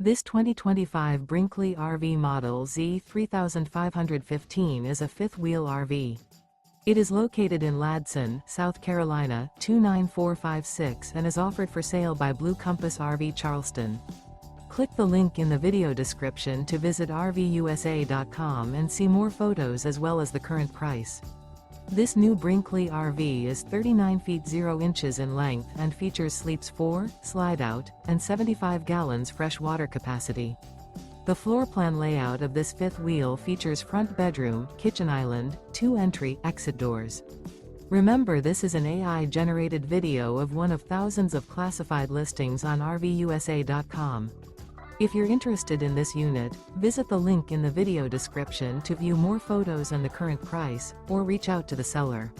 This 2025 Brinkley RV Model Z 3515 is a fifth-wheel RV. It is located in Ladson, South Carolina, 29456 and is offered for sale by Blue Compass RV Charleston. Click the link in the video description to visit RVUSA.com and see more photos as well as the current price. This new Brinkley RV is 39 feet 0 inches in length and features sleeps 4, slide-out, and 75 gallons fresh water capacity. The floor plan layout of this fifth wheel features front bedroom, kitchen island, 2 entry/exit doors. Remember, this is an AI-generated video of one of thousands of classified listings on RVUSA.com. If you're interested in this unit, visit the link in the video description to view more photos and the current price, or reach out to the seller.